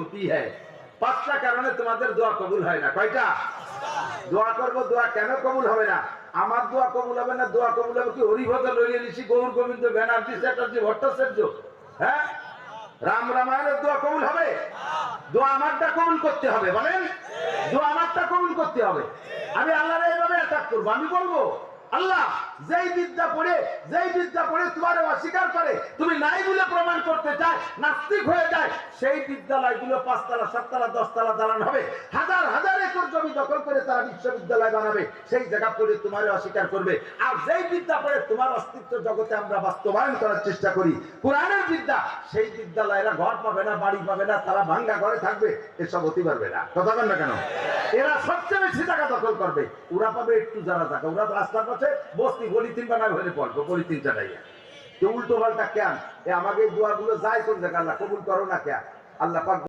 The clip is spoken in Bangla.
होती है। পাঁচটা কারণে তোমাদের দোয়া কবুল হয় না। কয়টা? দোয়া করব, দোয়া কেন কবুল হবে না? আমার দোয়া কবুল হবে না, দোয়া কবুল হবে কি হরিভদ্র লইয়ে ঋষি গৌর গোবিন্দ ব্যানার্জি চ্যাটার্জি ভট্টাচার্য? হ্যাঁ, রাম রামায়ণের দোয়া কবুল হবে? দোয়া আমারটা কবুল করতে হবে, বলেন। দোয়া আমারটা কবুল করতে হবে। আমি আল্লাহর এইভাবে অ্যাটাক করবো, আমি বলবো আল্লাহ যেই বিদ্যা পড়ে তোমার অস্বীকার করে, তুমি নাই বলে প্রমাণ করতে চায়, নাস্তিক হয়ে যায়, সেই বিদ্যালয়গুলো 5 তলা 7 তলা 10 তলা দালান হবে, হাজার হাজার একর জমি দখল করে তারা বিশ্ববিদ্যালয় বানাবে, সেই জায়গা পড়ে তোমার অস্বীকার করবে। আর যেই বিদ্যা পড়ে তোমার অস্তিত্ব জগতে আমরা বাস্তবায়ন করার চেষ্টা করি, কোরআনের বিদ্যা, সেই বিদ্যালয়েরা ঘর পাবে না, বাড়ি পাবে না, তারা ভাঙ্গা ঘরে থাকবে, এসব হতে পারবে না। কথা বল না কেন? এরা সবচেয়ে বেশি টাকা দখল করবে, ওরা পাবে একটু যারা টাকা, ওরা রাস্তার পাশে বস্তি পলিথিন বানায় হলে পড়বো, পলিথিন চাটাইয়া। তো উল্টো পাল্টা কেন? আমাকে দোয়াগুলো যাই কোন জায়গা, আল্লাহ কবুল করো না কেন? আল্লাহ পাক